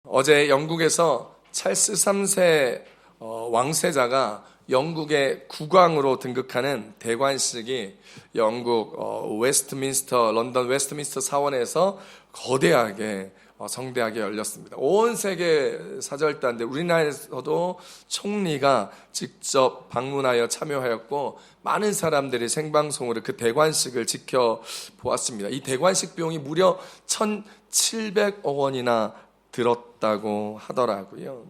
어제 영국에서 찰스 3세 왕세자가 영국의 국왕으로 등극하는 대관식이 영국 런던 웨스트민스터 사원에서 거대하게 성대하게 열렸습니다. 온 세계 사절단들, 우리나라에서도 총리가 직접 방문하여 참여하였고 많은 사람들이 생방송으로 그 대관식을 지켜보았습니다. 이 대관식 비용이 무려 1,700억 원이나 들었다고 하더라고요.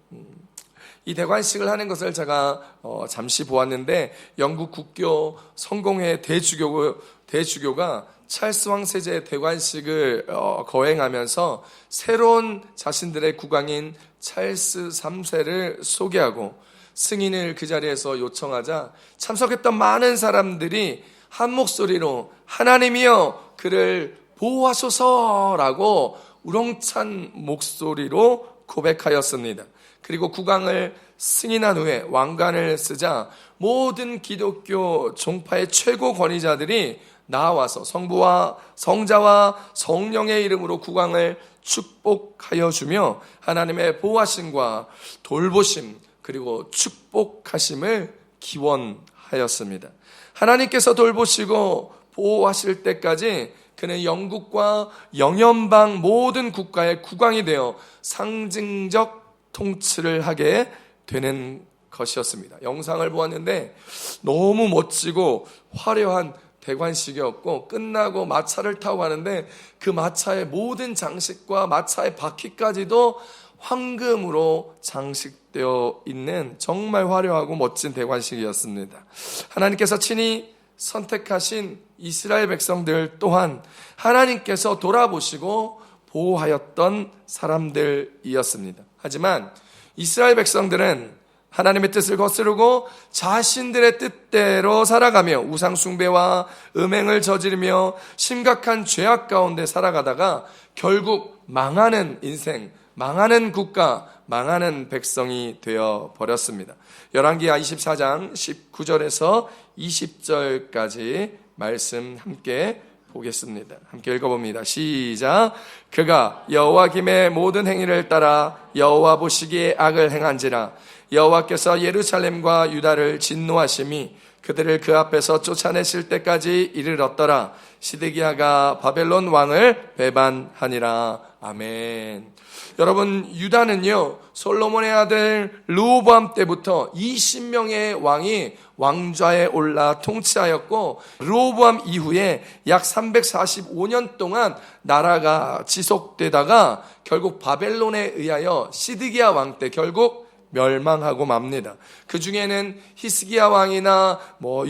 이 대관식을 하는 것을 제가 잠시 보았는데 영국 국교 성공회 대주교가 찰스 왕세자의 대관식을 거행하면서 새로운 자신들의 국왕인 찰스 3세를 소개하고 승인을 그 자리에서 요청하자 참석했던 많은 사람들이 한 목소리로 하나님이여 그를 보호하소서라고 우렁찬 목소리로 고백하였습니다. 그리고 국왕을 승인한 후에 왕관을 쓰자 모든 기독교 종파의 최고 권위자들이 나와서 성부와 성자와 성령의 이름으로 국왕을 축복하여 주며 하나님의 보호하심과 돌보심 그리고 축복하심을 기원하였습니다. 하나님께서 돌보시고 보호하실 때까지 그는 영국과 영연방 모든 국가의 국왕이 되어 상징적 통치를 하게 되는 것이었습니다. 영상을 보았는데 너무 멋지고 화려한 대관식이었고 끝나고 마차를 타고 가는데 그 마차의 모든 장식과 마차의 바퀴까지도 황금으로 장식되어 있는 정말 화려하고 멋진 대관식이었습니다. 하나님께서 친히 선택하신 이스라엘 백성들 또한 하나님께서 돌아보시고 보호하였던 사람들이었습니다. 하지만 이스라엘 백성들은 하나님의 뜻을 거스르고 자신들의 뜻대로 살아가며 우상 숭배와 음행을 저지르며 심각한 죄악 가운데 살아가다가 결국 망하는 인생, 망하는 국가, 망하는 백성이 되어 버렸습니다. 열왕기하 24장 19절에서 20절까지 말씀 함께 보겠습니다. 함께 읽어봅니다. 시작. 그가 여호와 김의 모든 행위를 따라 여호와 보시기에 악을 행한지라 여호와께서 예루살렘과 유다를 진노하심이 그들을 그 앞에서 쫓아내실 때까지 이르렀더라. 시드기야가 바벨론 왕을 배반하니라. 아멘. 여러분, 유다는요 솔로몬의 아들 르호보암 때부터 20명의 왕이 왕좌에 올라 통치하였고 르호보암 이후에 약 345년 동안 나라가 지속되다가 결국 바벨론에 의하여 시드기야 왕 때 결국 멸망하고 맙니다. 그 중에는 히스기야 왕이나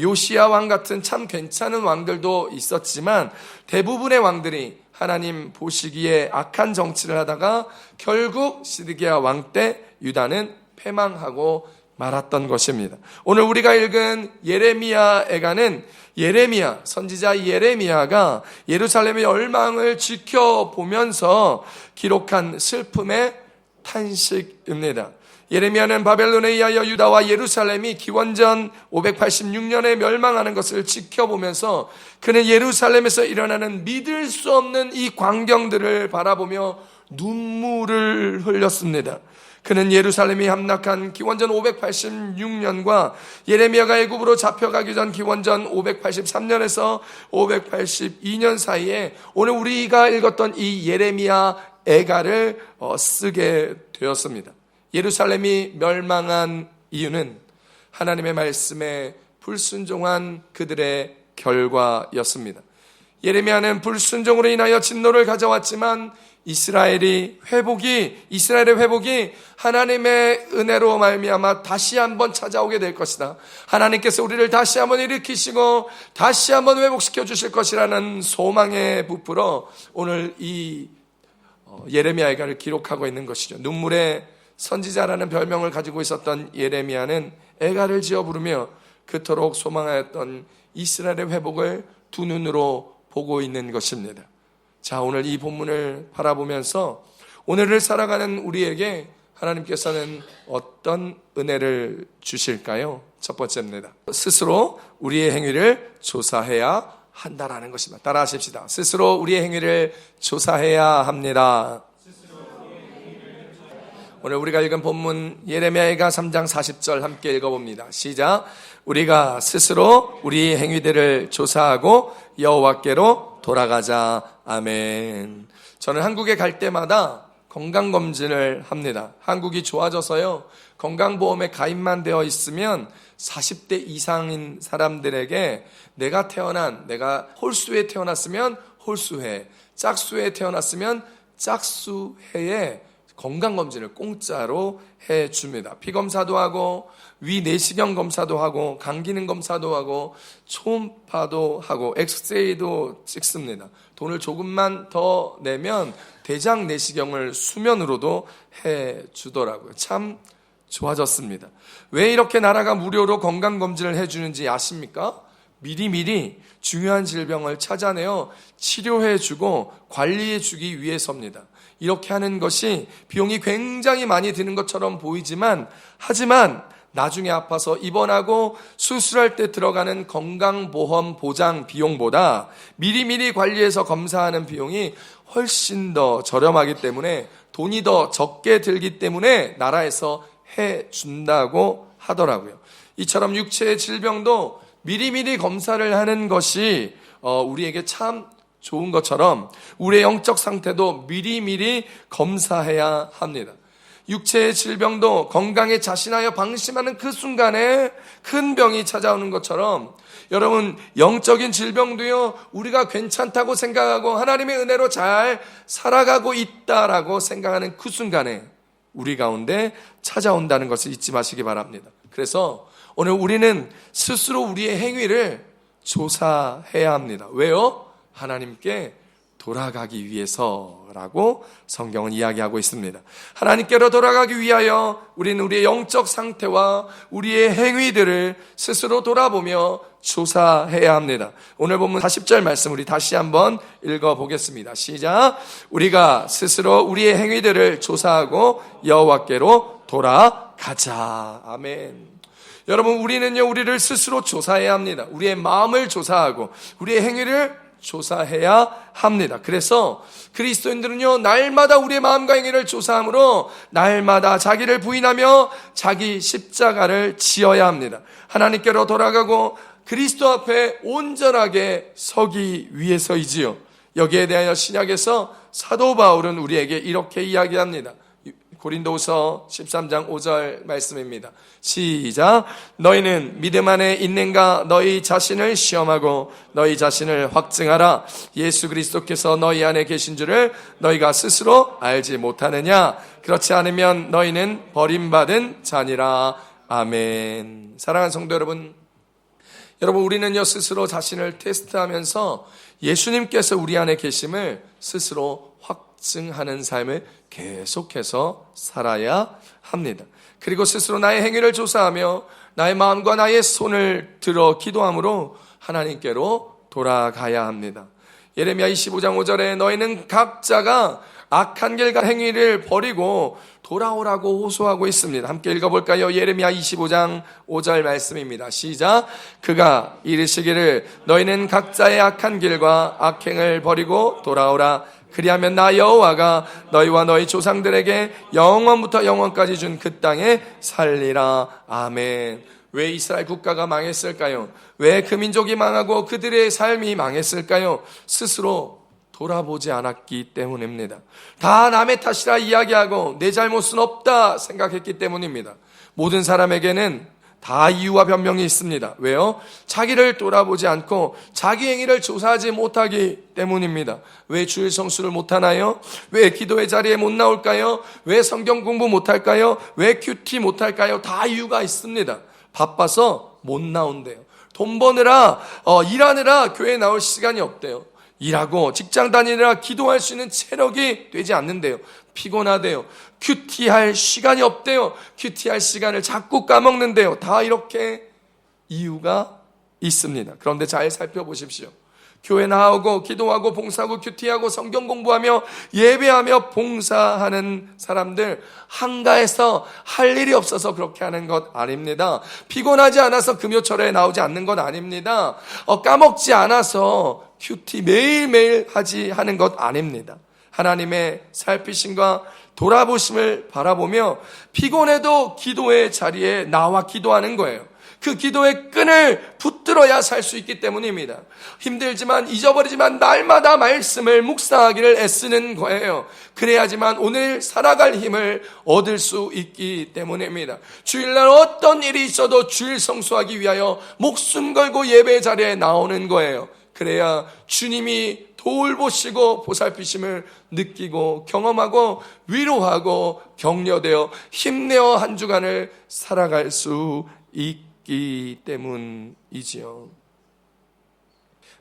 요시야 왕 같은 참 괜찮은 왕들도 있었지만 대부분의 왕들이 하나님 보시기에 악한 정치를 하다가 결국 시드기야 왕 때 유다는 패망하고 말았던 것입니다. 오늘 우리가 읽은 예레미야 애가는 선지자 예레미야가 예루살렘의 멸망을 지켜보면서 기록한 슬픔의 탄식입니다. 예레미야는 바벨론에 의하여 유다와 예루살렘이 기원전 586년에 멸망하는 것을 지켜보면서 그는 예루살렘에서 일어나는 믿을 수 없는 이 광경들을 바라보며 눈물을 흘렸습니다. 그는 예루살렘이 함락한 기원전 586년과 예레미야가 애굽으로 잡혀가기 전 기원전 583년에서 582년 사이에 오늘 우리가 읽었던 이 예레미야 애가를 쓰게 되었습니다. 예루살렘이 멸망한 이유는 하나님의 말씀에 불순종한 그들의 결과였습니다. 예레미야는 불순종으로 인하여 진노를 가져왔지만 이스라엘의 회복이 하나님의 은혜로 말미암아 다시 한번 찾아오게 될 것이다. 하나님께서 우리를 다시 한번 일으키시고 다시 한번 회복시켜 주실 것이라는 소망에 부풀어 오늘 이 예레미야를 기록하고 있는 것이죠. 눈물의 선지자라는 별명을 가지고 있었던 예레미야는 애가를 지어 부르며 그토록 소망하였던 이스라엘의 회복을 두 눈으로 보고 있는 것입니다. 자, 오늘 이 본문을 바라보면서 오늘을 살아가는 우리에게 하나님께서는 어떤 은혜를 주실까요? 첫 번째입니다. 스스로 우리의 행위를 조사해야 한다라는 것입니다. 따라하십시다. 스스로 우리의 행위를 조사해야 합니다. 오늘 우리가 읽은 본문 예레미야가 3장 40절 함께 읽어봅니다. 시작. 우리가 스스로 우리 행위들을 조사하고 여호와께로 돌아가자. 아멘. 저는 한국에 갈 때마다 건강검진을 합니다. 한국이 좋아져서요, 건강보험에 가입만 되어 있으면 40대 이상인 사람들에게 내가 홀수에 태어났으면 홀수해, 짝수에 태어났으면 짝수해에 건강검진을 공짜로 해줍니다. 피검사도 하고 위 내시경 검사도 하고 감기능 검사도 하고 초음파도 하고 엑스레이도 찍습니다. 돈을 조금만 더 내면 대장 내시경을 수면으로도 해주더라고요. 참 좋아졌습니다. 왜 이렇게 나라가 무료로 건강검진을 해주는지 아십니까? 미리미리 중요한 질병을 찾아내어 치료해주고 관리해주기 위해서입니다. 이렇게 하는 것이 비용이 굉장히 많이 드는 것처럼 보이지만, 하지만 나중에 아파서 입원하고 수술할 때 들어가는 건강보험 보장 비용보다 미리미리 관리해서 검사하는 비용이 훨씬 더 저렴하기 때문에, 돈이 더 적게 들기 때문에 나라에서 해준다고 하더라고요. 이처럼 육체의 질병도 미리미리 검사를 하는 것이 우리에게 참 좋은 것처럼 우리의 영적 상태도 미리미리 검사해야 합니다. 육체의 질병도 건강에 자신하여 방심하는 그 순간에 큰 병이 찾아오는 것처럼, 여러분, 영적인 질병도요, 우리가 괜찮다고 생각하고 하나님의 은혜로 잘 살아가고 있다라고 생각하는 그 순간에 우리 가운데 찾아온다는 것을 잊지 마시기 바랍니다. 그래서 오늘 우리는 스스로 우리의 행위를 조사해야 합니다. 왜요? 하나님께 돌아가기 위해서라고 성경은 이야기하고 있습니다. 하나님께로 돌아가기 위하여 우리는 우리의 영적 상태와 우리의 행위들을 스스로 돌아보며 조사해야 합니다. 오늘 본문 40절 말씀 우리 다시 한번 읽어보겠습니다. 시작. 우리가 스스로 우리의 행위들을 조사하고 여호와께로 돌아가자. 아멘. 여러분, 우리는요, 우리를 스스로 조사해야 합니다. 우리의 마음을 조사하고 우리의 행위를 조사해야 합니다. 그래서 그리스도인들은요, 날마다 우리의 마음과 행위를 조사함으로 날마다 자기를 부인하며 자기 십자가를 지어야 합니다. 하나님께로 돌아가고 그리스도 앞에 온전하게 서기 위해서이지요. 여기에 대하여 신약에서 사도 바울은 우리에게 이렇게 이야기합니다. 고린도후서 13장 5절 말씀입니다. 시작. 너희는 믿음 안에 있는가? 너희 자신을 시험하고 너희 자신을 확증하라. 예수 그리스도께서 너희 안에 계신 줄을 너희가 스스로 알지 못하느냐? 그렇지 않으면 너희는 버림받은 자니라. 아멘. 사랑하는 성도 여러분, 우리는요, 스스로 자신을 테스트하면서 예수님께서 우리 안에 계심을 스스로 확증하는 삶을 계속해서 살아야 합니다. 그리고 스스로 나의 행위를 조사하며 나의 마음과 나의 손을 들어 기도함으로 하나님께로 돌아가야 합니다. 예레미야 25장 5절에 너희는 각자가 악한 길과 행위를 버리고 돌아오라고 호소하고 있습니다. 함께 읽어볼까요? 예레미야 25장 5절 말씀입니다. 시작. 그가 이르시기를 너희는 각자의 악한 길과 악행을 버리고 돌아오라. 그리하면 나 여호와가 너희와 너희 조상들에게 영원부터 영원까지 준 그 땅에 살리라. 아멘. 왜 이스라엘 국가가 망했을까요? 왜 그 민족이 망하고 그들의 삶이 망했을까요? 스스로 돌아보지 않았기 때문입니다. 다 남의 탓이라 이야기하고 내 잘못은 없다 생각했기 때문입니다. 모든 사람에게는 다 이유와 변명이 있습니다. 왜요? 자기를 돌아보지 않고 자기 행위를 조사하지 못하기 때문입니다. 왜 주일 성수를 못하나요? 왜 기도의 자리에 못 나올까요? 왜 성경 공부 못할까요? 왜 큐티 못할까요? 다 이유가 있습니다. 바빠서 못 나온대요. 돈 버느라 일하느라 교회에 나올 시간이 없대요. 일하고 직장 다니느라 기도할 수 있는 체력이 되지 않는데요. 피곤하대요. 큐티할 시간이 없대요. 큐티할 시간을 자꾸 까먹는데요. 다 이렇게 이유가 있습니다. 그런데 잘 살펴보십시오. 교회 나오고 기도하고 봉사하고 큐티하고 성경 공부하며 예배하며 봉사하는 사람들 한가해서 할 일이 없어서 그렇게 하는 것 아닙니다. 피곤하지 않아서 금요철에 나오지 않는 것 아닙니다. 까먹지 않아서 큐티 매일매일 하는 것 아닙니다. 하나님의 살피심과 돌아보심을 바라보며 피곤해도 기도의 자리에 나와 기도하는 거예요. 그 기도의 끈을 붙들어야 살 수 있기 때문입니다. 힘들지만 잊어버리지만 날마다 말씀을 묵상하기를 애쓰는 거예요. 그래야지만 오늘 살아갈 힘을 얻을 수 있기 때문입니다. 주일날 어떤 일이 있어도 주일 성수하기 위하여 목숨 걸고 예배 자리에 나오는 거예요. 그래야 주님이 돌보시고 보살피심을 느끼고 경험하고 위로하고 격려되어 힘내어 한 주간을 살아갈 수 있기 때문이지요.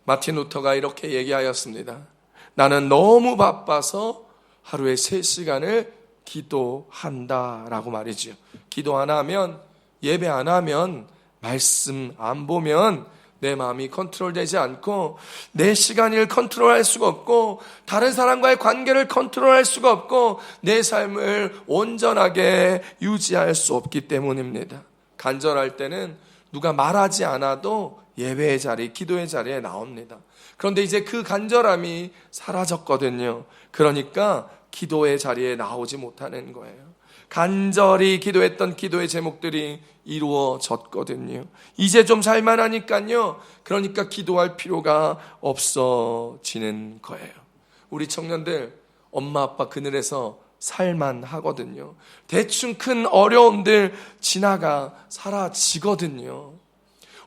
마틴 루터가 이렇게 얘기하였습니다. 나는 너무 바빠서 하루에 3시간을 기도한다라고 말이지요. 기도 안 하면, 예배 안 하면, 말씀 안 보면 내 마음이 컨트롤되지 않고 내 시간을 컨트롤할 수가 없고 다른 사람과의 관계를 컨트롤할 수가 없고 내 삶을 온전하게 유지할 수 없기 때문입니다. 간절할 때는 누가 말하지 않아도 예배의 자리, 기도의 자리에 나옵니다. 그런데 이제 그 간절함이 사라졌거든요. 그러니까 기도의 자리에 나오지 못하는 거예요. 간절히 기도했던 기도의 제목들이 이루어졌거든요. 이제 좀 살만하니까요. 그러니까 기도할 필요가 없어지는 거예요. 우리 청년들 엄마 아빠 그늘에서 살만하거든요. 대충 큰 어려움들 지나가 사라지거든요.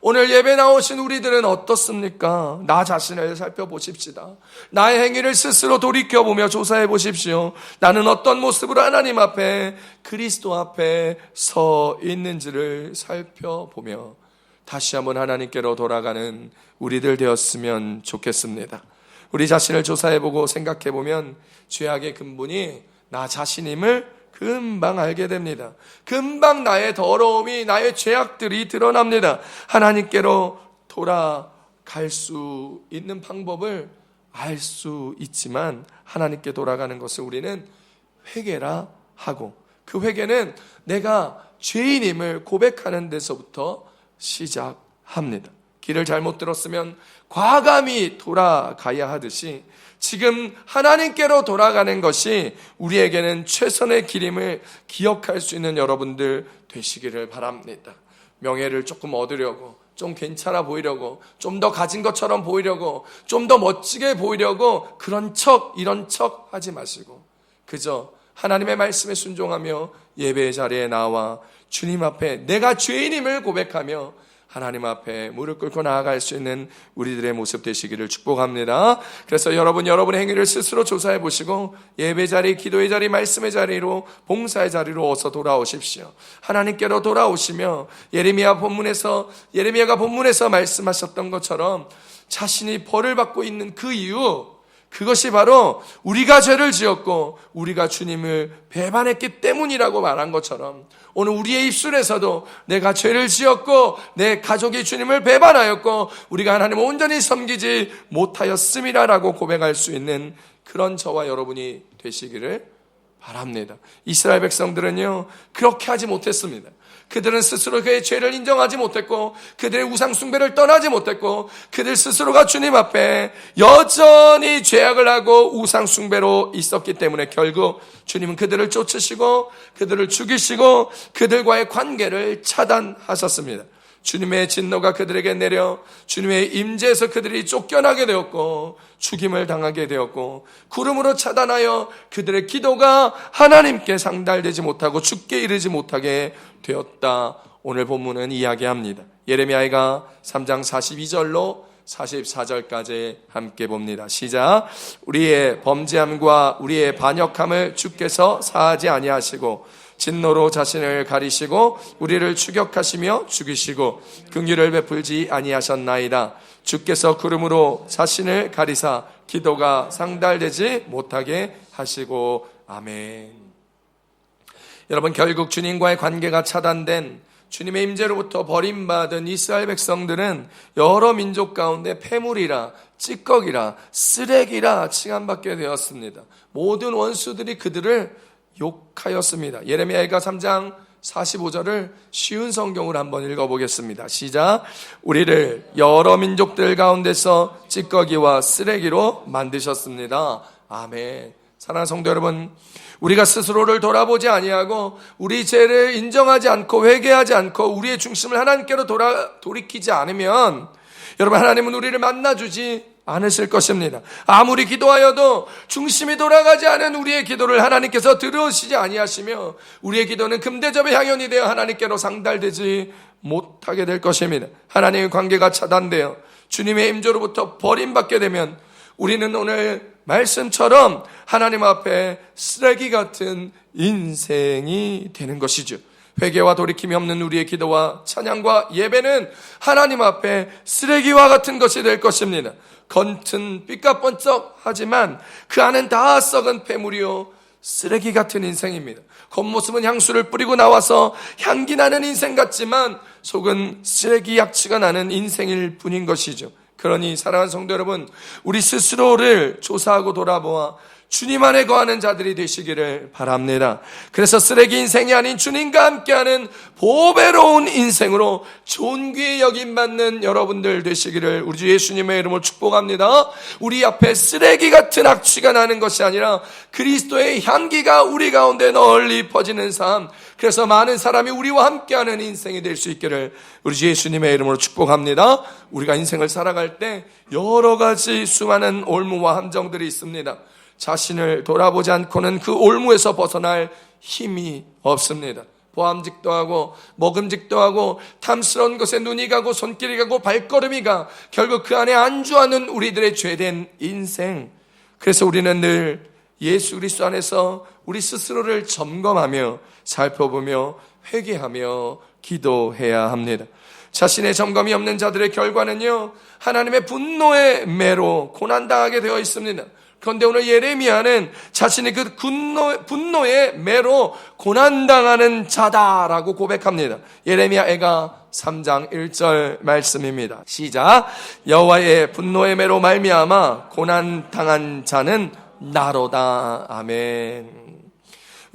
오늘 예배 나오신 우리들은 어떻습니까? 나 자신을 살펴보십시다. 나의 행위를 스스로 돌이켜보며 조사해 보십시오. 나는 어떤 모습으로 하나님 앞에, 그리스도 앞에 서 있는지를 살펴보며 다시 한번 하나님께로 돌아가는 우리들 되었으면 좋겠습니다. 우리 자신을 조사해보고 생각해보면 죄악의 근본이 나 자신임을 금방 알게 됩니다. 금방 나의 더러움이, 나의 죄악들이 드러납니다. 하나님께로 돌아갈 수 있는 방법을 알 수 있지만 하나님께 돌아가는 것을 우리는 회개라 하고, 그 회개는 내가 죄인임을 고백하는 데서부터 시작합니다. 길을 잘못 들었으면 과감히 돌아가야 하듯이 지금 하나님께로 돌아가는 것이 우리에게는 최선의 길임을 기억할 수 있는 여러분들 되시기를 바랍니다. 명예를 조금 얻으려고, 좀 괜찮아 보이려고, 좀 더 가진 것처럼 보이려고, 좀 더 멋지게 보이려고 그런 척 이런 척 하지 마시고 그저 하나님의 말씀에 순종하며 예배의 자리에 나와 주님 앞에 내가 죄인임을 고백하며 하나님 앞에 무릎 꿇고 나아갈 수 있는 우리들의 모습 되시기를 축복합니다. 그래서 여러분의 행위를 스스로 조사해 보시고 예배 자리, 기도의 자리, 말씀의 자리로, 봉사의 자리로 어서 돌아오십시오. 하나님께로 돌아오시며 예레미야가 본문에서 말씀하셨던 것처럼 자신이 벌을 받고 있는 그 이유, 그것이 바로 우리가 죄를 지었고 우리가 주님을 배반했기 때문이라고 말한 것처럼 오늘 우리의 입술에서도 내가 죄를 지었고 내 가족이 주님을 배반하였고 우리가 하나님을 온전히 섬기지 못하였음이라고 고백할 수 있는 그런 저와 여러분이 되시기를 바랍니다. 이스라엘 백성들은요 그렇게 하지 못했습니다. 그들은 스스로 그의 죄를 인정하지 못했고 그들의 우상 숭배를 떠나지 못했고 그들 스스로가 주님 앞에 여전히 죄악을 하고 우상 숭배로 있었기 때문에 결국 주님은 그들을 쫓으시고 그들을 죽이시고 그들과의 관계를 차단하셨습니다. 주님의 진노가 그들에게 내려 주님의 임재에서 그들이 쫓겨나게 되었고 죽임을 당하게 되었고 구름으로 차단하여 그들의 기도가 하나님께 상달되지 못하고 주께 이르지 못하게 되었다. 오늘 본문은 이야기합니다. 예레미야가 3장 42절로 44절까지 함께 봅니다. 시작. 우리의 범죄함과 우리의 반역함을 주께서 사하지 아니하시고 진노로 자신을 가리시고 우리를 추격하시며 죽이시고 긍휼을 베풀지 아니하셨나이다. 주께서 구름으로 자신을 가리사 기도가 상달되지 못하게 하시고 아멘. 여러분, 결국 주님과의 관계가 차단된 주님의 임재로부터 버림받은 이스라엘 백성들은 여러 민족 가운데 폐물이라 찌꺼기라 쓰레기라 칭함받게 되었습니다. 모든 원수들이 그들을 욕하였습니다. 예레미야가 3장 45절을 쉬운 성경으로 한번 읽어보겠습니다. 시작. 우리를 여러 민족들 가운데서 찌꺼기와 쓰레기로 만드셨습니다. 아멘. 사랑하는 성도 여러분, 우리가 스스로를 돌아보지 아니하고 우리 죄를 인정하지 않고 회개하지 않고 우리의 중심을 하나님께로 돌이키지 않으면 여러분, 하나님은 우리를 만나주지 않으실 것입니다. 아무리 기도하여도 중심이 돌아가지 않은 우리의 기도를 하나님께서 들으시지 아니하시며 우리의 기도는 금대접의 향연이 되어 하나님께로 상달되지 못하게 될 것입니다. 하나님의 관계가 차단되어 주님의 임재로부터 버림받게 되면 우리는 오늘 말씀처럼 하나님 앞에 쓰레기 같은 인생이 되는 것이죠. 회개와 돌이킴이 없는 우리의 기도와 찬양과 예배는 하나님 앞에 쓰레기와 같은 것이 될 것입니다. 겉은 삐까뻔쩍하지만 그 안은 다 썩은 폐물이요 쓰레기 같은 인생입니다. 겉모습은 향수를 뿌리고 나와서 향기 나는 인생 같지만 속은 쓰레기 약취가 나는 인생일 뿐인 것이죠. 그러니 사랑하는 성도 여러분, 우리 스스로를 조사하고 돌아보아 주님 안에 거하는 자들이 되시기를 바랍니다. 그래서 쓰레기 인생이 아닌 주님과 함께하는 보배로운 인생으로 존귀히 여김받는 여러분들 되시기를 우리 주 예수님의 이름으로 축복합니다. 우리 앞에 쓰레기 같은 악취가 나는 것이 아니라 그리스도의 향기가 우리 가운데 널리 퍼지는 삶, 그래서 많은 사람이 우리와 함께하는 인생이 될 수 있기를 우리 주 예수님의 이름으로 축복합니다. 우리가 인생을 살아갈 때 여러 가지 수많은 올무와 함정들이 있습니다. 자신을 돌아보지 않고는 그 올무에서 벗어날 힘이 없습니다. 보암직도 하고 먹음직도 하고 탐스러운 것에 눈이 가고 손길이 가고 발걸음이 가 결국 그 안에 안주하는 우리들의 죄된 인생. 그래서 우리는 늘 예수 그리스도 안에서 우리 스스로를 점검하며 살펴보며 회개하며 기도해야 합니다. 자신의 점검이 없는 자들의 결과는요, 하나님의 분노의 매로 고난당하게 되어 있습니다. 그런데 오늘 예레미야는 자신이 그 분노의 매로 고난당하는 자다라고 고백합니다. 예레미야 애가 3장 1절 말씀입니다. 시작. 여호와의 분노의 매로 말미암아 고난당한 자는 나로다. 아멘.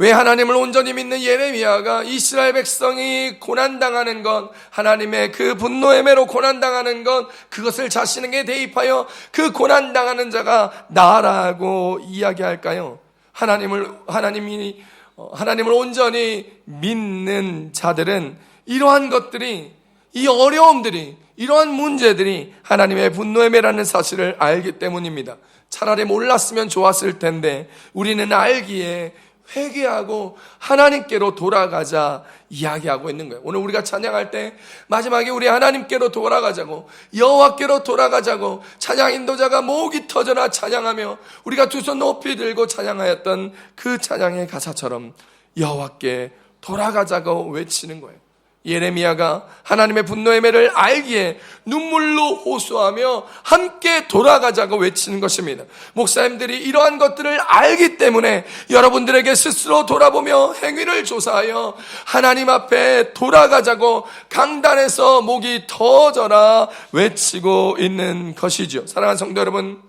왜 하나님을 온전히 믿는 예레미야가 이스라엘 백성이 고난당하는 것, 하나님의 그 분노의 매로 고난당하는 것, 그것을 자신에게 대입하여 그 고난당하는 자가 나라고 이야기할까요? 하나님을 온전히 믿는 자들은 이러한 것들이, 이 어려움들이, 이러한 문제들이 하나님의 분노의 매라는 사실을 알기 때문입니다. 차라리 몰랐으면 좋았을 텐데 우리는 알기에 회개하고 하나님께로 돌아가자 이야기하고 있는 거예요. 오늘 우리가 찬양할 때 마지막에 우리 하나님께로 돌아가자고, 여호와께로 돌아가자고 찬양 인도자가 목이 터져라 찬양하며 우리가 두 손 높이 들고 찬양하였던 그 찬양의 가사처럼 여호와께 돌아가자고 외치는 거예요. 예레미야가 하나님의 분노의 매를 알기에 눈물로 호소하며 함께 돌아가자고 외치는 것입니다. 목사님들이 이러한 것들을 알기 때문에 여러분들에게 스스로 돌아보며 행위를 조사하여 하나님 앞에 돌아가자고 강단에서 목이 터져라 외치고 있는 것이죠. 사랑하는 성도 여러분,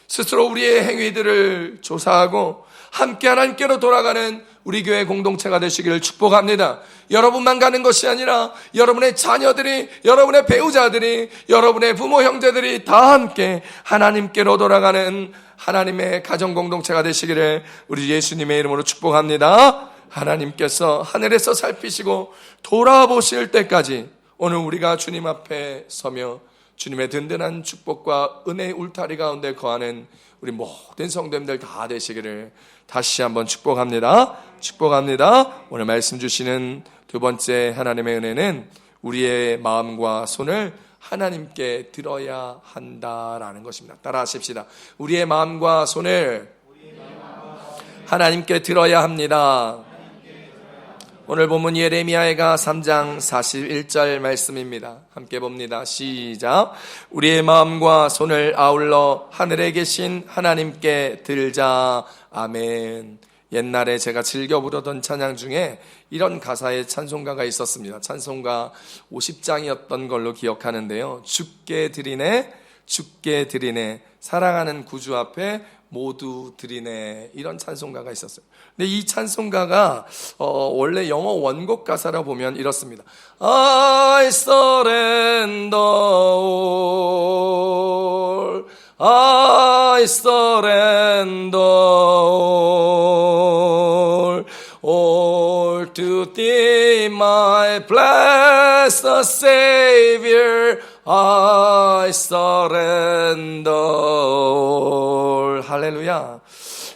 스스로 우리의 행위들을 조사하고 함께 하나님께로 돌아가는 우리 교회 공동체가 되시기를 축복합니다. 여러분만 가는 것이 아니라 여러분의 자녀들이, 여러분의 배우자들이, 여러분의 부모 형제들이 다 함께 하나님께로 돌아가는 하나님의 가정 공동체가 되시기를 우리 예수님의 이름으로 축복합니다. 하나님께서 하늘에서 살피시고 돌아보실 때까지 오늘 우리가 주님 앞에 서며 주님의 든든한 축복과 은혜의 울타리 가운데 거하는 우리 모든 성도님들 다 되시기를 다시 한번 축복합니다. 축복합니다. 오늘 말씀 주시는 두 번째 하나님의 은혜는 우리의 마음과 손을 하나님께 들어야 한다라는 것입니다. 따라 하십시다. 우리의 마음과 손을 하나님께 들어야 합니다. 오늘 본문 예레미야가 3장 41절 말씀입니다. 함께 봅니다. 시작. 우리의 마음과 손을 아울러 하늘에 계신 하나님께 들자. 아멘. 옛날에 제가 즐겨 부르던 찬양 중에 이런 가사의 찬송가가 있었습니다. 찬송가 50장이었던 걸로 기억하는데요. 주께 드리네, 주께 드리네, 사랑하는 구주 앞에 모두 드리네, 이런 찬송가가 있었어요. 근데 이 찬송가가 원래 영어 원곡 가사라 보면 이렇습니다. I surrender all, I surrender all to thee, my blessed Savior. I surrender. 할렐루야.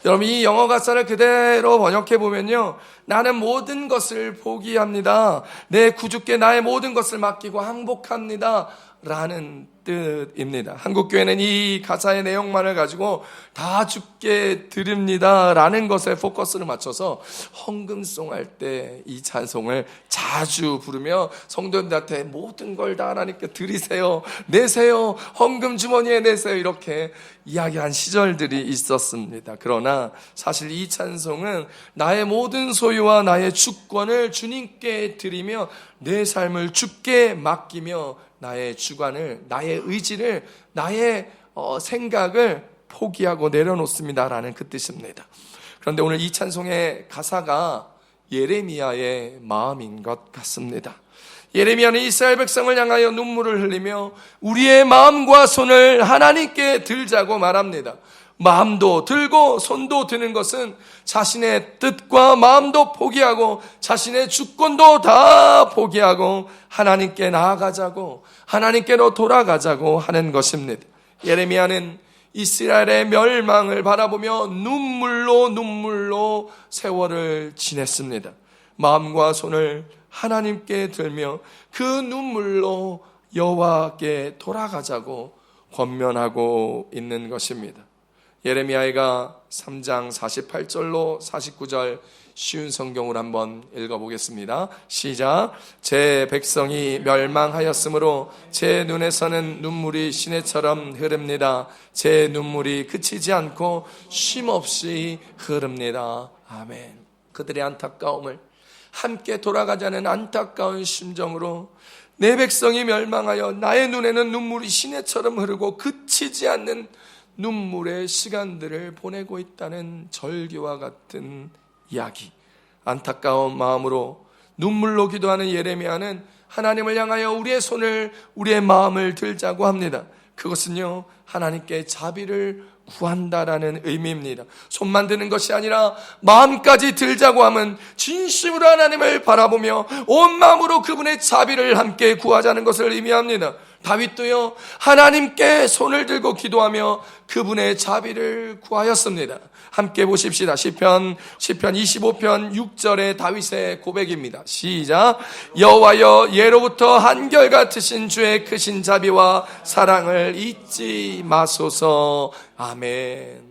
여러분, 이 영어 가사를 그대로 번역해 보면요, 나는 모든 것을 포기합니다. 내 구주께 나의 모든 것을 맡기고 항복합니다 라는 뜻입니다. 한국교회는 이 가사의 내용만을 가지고 다 주께 드립니다 라는 것에 포커스를 맞춰서 헌금송 할 때 이 찬송을 자주 부르며 성도님들한테 모든 걸 다 하나님께 드리세요, 내세요, 헌금 주머니에 내세요, 이렇게 이야기한 시절들이 있었습니다. 그러나 사실 이 찬송은 나의 모든 소유와 나의 주권을 주님께 드리며 내 삶을 주께 맡기며 나의 주관을, 나의 의지를, 나의 생각을 포기하고 내려놓습니다라는 그 뜻입니다. 그런데 오늘 이 찬송의 가사가 예레미야의 마음인 것 같습니다. 예레미야는 이스라엘 백성을 향하여 눈물을 흘리며 우리의 마음과 손을 하나님께 들자고 말합니다. 마음도 들고 손도 드는 것은 자신의 뜻과 마음도 포기하고 자신의 주권도 다 포기하고 하나님께 나아가자고, 하나님께로 돌아가자고 하는 것입니다. 예레미야는 이스라엘의 멸망을 바라보며 눈물로 세월을 지냈습니다. 마음과 손을 하나님께 들며 그 눈물로 여호와께 돌아가자고 권면하고 있는 것입니다. 예레미야가 3장 48절로 49절 쉬운 성경을 한번 읽어보겠습니다. 시작. 제 백성이 멸망하였으므로 제 눈에서는 눈물이 시내처럼 흐릅니다. 제 눈물이 그치지 않고 쉼없이 흐릅니다. 아멘. 그들의 안타까움을, 함께 돌아가자는 안타까운 심정으로 내 백성이 멸망하여 나의 눈에는 눈물이 시내처럼 흐르고 그치지 않는 눈물의 시간들을 보내고 있다는 절기와 같은 이야기. 안타까운 마음으로 눈물로 기도하는 예레미야는 하나님을 향하여 우리의 손을, 우리의 마음을 들자고 합니다. 그것은요, 하나님께 자비를 구한다라는 의미입니다. 손만 드는 것이 아니라 마음까지 들자고 하면 진심으로 하나님을 바라보며 온 마음으로 그분의 자비를 함께 구하자는 것을 의미합니다. 다윗도요, 하나님께 손을 들고 기도하며 그분의 자비를 구하였습니다. 함께 보십시다. 시편 25편 6절의 다윗의 고백입니다. 시작. 여호와여, 예로부터 한결같으신 주의 크신 자비와 사랑을 잊지 마소서. 아멘.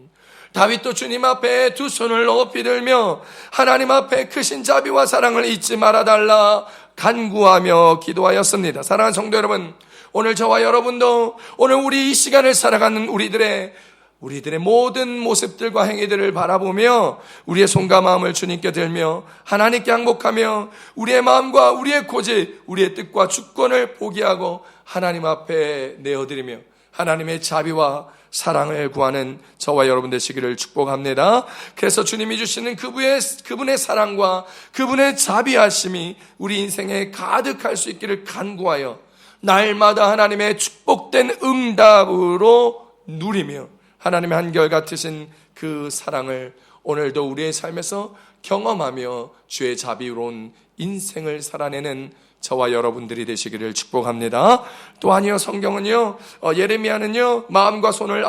다윗도 주님 앞에 두 손을 높이 들며 하나님 앞에 크신 자비와 사랑을 잊지 말아달라 간구하며 기도하였습니다. 사랑하는 성도 여러분, 오늘 저와 여러분도 오늘 우리 이 시간을 살아가는 우리들의 모든 모습들과 행위들을 바라보며 우리의 손과 마음을 주님께 들며 하나님께 항복하며 우리의 마음과 우리의 고집, 우리의 뜻과 주권을 포기하고 하나님 앞에 내어드리며 하나님의 자비와 사랑을 구하는 저와 여러분 되시기를 축복합니다. 그래서 주님이 주시는 그분의 사랑과 그분의 자비하심이 우리 인생에 가득할 수 있기를 간구하여 날마다 하나님의 축복된 응답으로 누리며 하나님의 한결같으신 그 사랑을 오늘도 우리의 삶에서 경험하며 주의 자비로운 인생을 살아내는 저와 여러분들이 되시기를 축복합니다. 또한요, 성경은요, 예레미야는요, 마음과 손을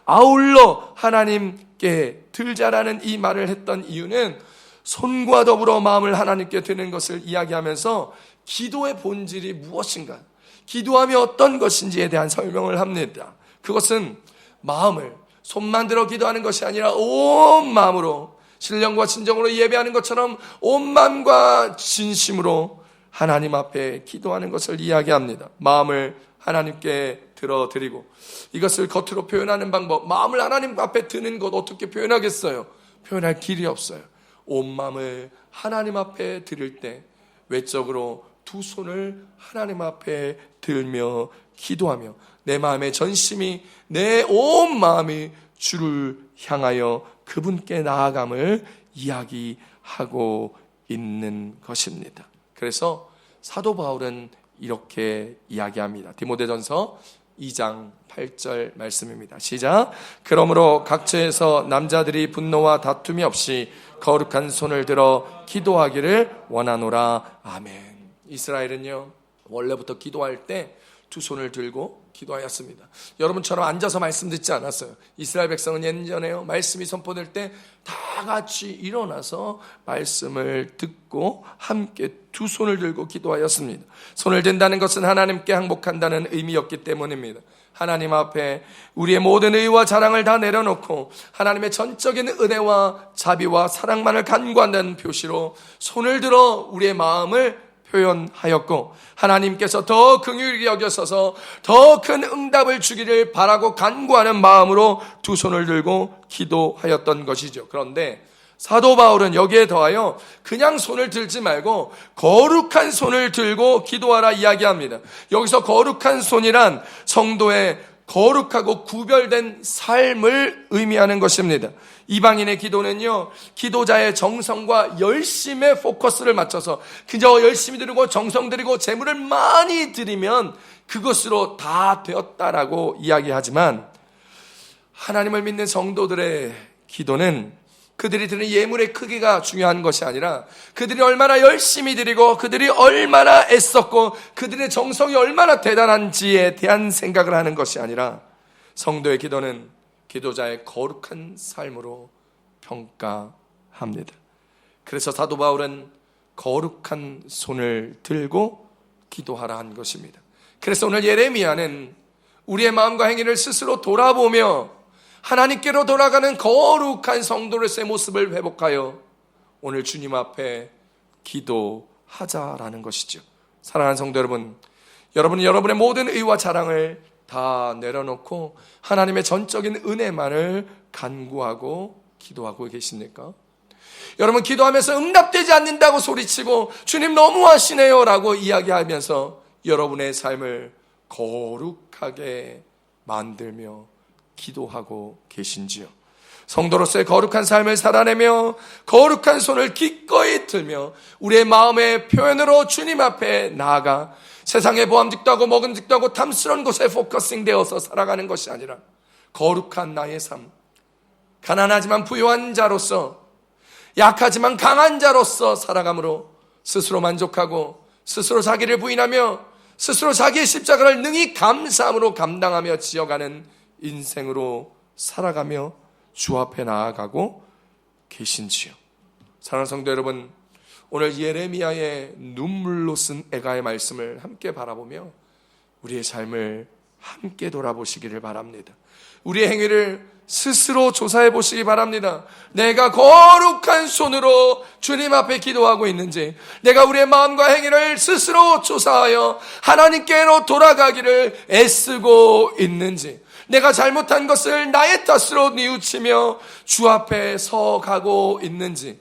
아울러 하나님께 들자라는 이 말을 했던 이유는 손과 더불어 마음을 하나님께 드는 것을 이야기하면서 기도의 본질이 무엇인가, 기도하며 어떤 것인지에 대한 설명을 합니다. 그것은 마음을, 손만 들어 기도하는 것이 아니라 온 마음으로, 신령과 진정으로 예배하는 것처럼 온 마음과 진심으로 하나님 앞에 기도하는 것을 이야기합니다. 마음을 하나님께 들어드리고, 이것을 겉으로 표현하는 방법, 마음을 하나님 앞에 드는 것 어떻게 표현하겠어요? 표현할 길이 없어요. 온 마음을 하나님 앞에 드릴 때 외적으로 두 손을 하나님 앞에 들며 기도하며 내 마음의 전심이, 내 온 마음이 주를 향하여 그분께 나아감을 이야기하고 있는 것입니다. 그래서 사도 바울은 이렇게 이야기합니다. 디모데전서 2장 8절 말씀입니다. 시작. 그러므로 각처에서 남자들이 분노와 다툼이 없이 거룩한 손을 들어 기도하기를 원하노라. 아멘. 이스라엘은요, 원래부터 기도할 때 두 손을 들고 기도하였습니다. 여러분처럼 앉아서 말씀 듣지 않았어요. 이스라엘 백성은 예전에요, 말씀이 선포될 때 다 같이 일어나서 말씀을 듣고 함께 두 손을 들고 기도하였습니다. 손을 든다는 것은 하나님께 항복한다는 의미였기 때문입니다. 하나님 앞에 우리의 모든 의와 자랑을 다 내려놓고 하나님의 전적인 은혜와 자비와 사랑만을 간구한다는 표시로 손을 들어 우리의 마음을 표현하였고, 하나님께서 더 긍휼히 여겨서서 더 큰 응답을 주기를 바라고 간구하는 마음으로 두 손을 들고 기도하였던 것이죠. 그런데 사도 바울은 여기에 더하여 그냥 손을 들지 말고 거룩한 손을 들고 기도하라 이야기합니다. 여기서 거룩한 손이란 성도의 거룩하고 구별된 삶을 의미하는 것입니다. 이방인의 기도는요, 기도자의 정성과 열심에 포커스를 맞춰서 그저 열심히 드리고 정성 드리고 재물을 많이 드리면 그것으로 다 되었다라고 이야기하지만, 하나님을 믿는 성도들의 기도는 그들이 드리는 예물의 크기가 중요한 것이 아니라 그들이 얼마나 열심히 드리고 그들이 얼마나 애썼고 그들의 정성이 얼마나 대단한지에 대한 생각을 하는 것이 아니라, 성도의 기도는 기도자의 거룩한 삶으로 평가합니다. 그래서 사도 바울은 거룩한 손을 들고 기도하라 한 것입니다. 그래서 오늘 예레미야는 우리의 마음과 행위를 스스로 돌아보며 하나님께로 돌아가는 거룩한 성도로서의 모습을 회복하여 오늘 주님 앞에 기도하자라는 것이죠. 사랑하는 성도 여러분, 여러분은 여러분의 모든 의와 자랑을 다 내려놓고 하나님의 전적인 은혜만을 간구하고 기도하고 계십니까? 여러분, 기도하면서 응답되지 않는다고 소리치고 주님 너무하시네요 라고 이야기하면서 여러분의 삶을 거룩하게 만들며 기도하고 계신지요? 성도로서의 거룩한 삶을 살아내며 거룩한 손을 기꺼이 들며 우리의 마음의 표현으로 주님 앞에 나아가 세상의 보암직도 하고 먹음직도 하고 탐스러운 곳에 포커싱 되어서 살아가는 것이 아니라 거룩한 나의 삶, 가난하지만 부유한 자로서, 약하지만 강한 자로서 살아감으로 스스로 만족하고 스스로 자기를 부인하며 스스로 자기의 십자가를 능히 감사함으로 감당하며 지어가는 인생으로 살아가며 주 앞에 나아가고 계신지요? 사랑하는 성도 여러분, 오늘 예레미야의 눈물로 쓴 애가의 말씀을 함께 바라보며 우리의 삶을 함께 돌아보시기를 바랍니다. 우리의 행위를 스스로 조사해 보시기 바랍니다. 내가 거룩한 손으로 주님 앞에 기도하고 있는지, 내가 우리의 마음과 행위를 스스로 조사하여 하나님께로 돌아가기를 애쓰고 있는지, 내가 잘못한 것을 나의 탓으로 뉘우치며 주 앞에 서 가고 있는지,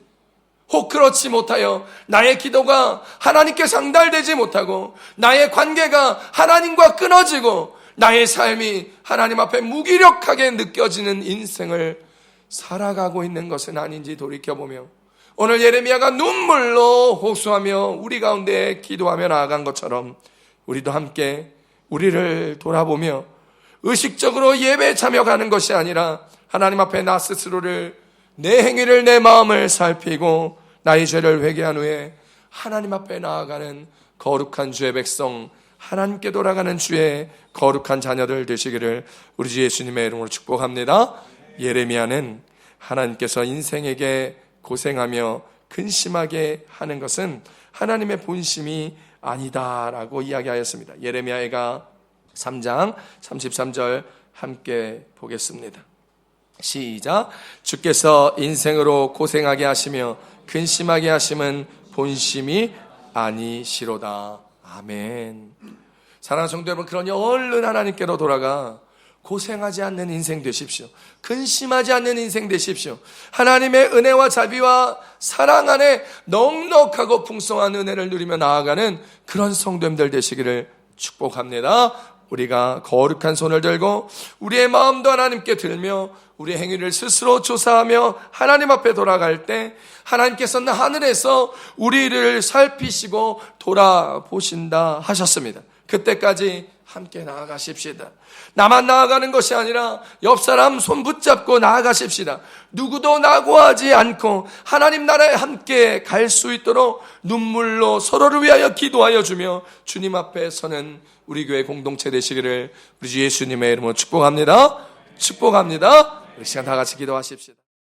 혹 그렇지 못하여 나의 기도가 하나님께 상달되지 못하고 나의 관계가 하나님과 끊어지고 나의 삶이 하나님 앞에 무기력하게 느껴지는 인생을 살아가고 있는 것은 아닌지 돌이켜보며, 오늘 예레미야가 눈물로 호소하며 우리 가운데 기도하며 나아간 것처럼 우리도 함께 우리를 돌아보며 의식적으로 예배에 참여하는 것이 아니라 하나님 앞에 나 스스로를, 내 행위를, 내 마음을 살피고 나의 죄를 회개한 후에 하나님 앞에 나아가는 거룩한 주의 백성, 하나님께 돌아가는 주의 거룩한 자녀들 되시기를 우리 주 예수님의 이름으로 축복합니다. 예레미야는 하나님께서 인생에게 고생하며 근심하게 하는 것은 하나님의 본심이 아니다라고 이야기하였습니다. 예레미야가 3장 33절 함께 보겠습니다. 시작. 주께서 인생으로 고생하게 하시며 근심하게 하심은 본심이 아니시로다. 아멘. 사랑하는 성도 여러분, 그러니 얼른 하나님께로 돌아가 고생하지 않는 인생 되십시오. 근심하지 않는 인생 되십시오. 하나님의 은혜와 자비와 사랑 안에 넉넉하고 풍성한 은혜를 누리며 나아가는 그런 성도님들 되시기를 축복합니다. 우리가 거룩한 손을 들고 우리의 마음도 하나님께 들며 우리의 행위를 스스로 조사하며 하나님 앞에 돌아갈 때 하나님께서는 하늘에서 우리를 살피시고 돌아보신다 하셨습니다. 그때까지 함께 나아가십시다. 나만 나아가는 것이 아니라 옆 사람 손 붙잡고 나아가십시다. 누구도 낙오하지 않고 하나님 나라에 함께 갈 수 있도록 눈물로 서로를 위하여 기도하여 주며 주님 앞에 서는 우리 교회 공동체 되시기를 우리 주 예수님의 이름으로 축복합니다. 축복합니다. 우리 시간 다 같이 기도하십시다.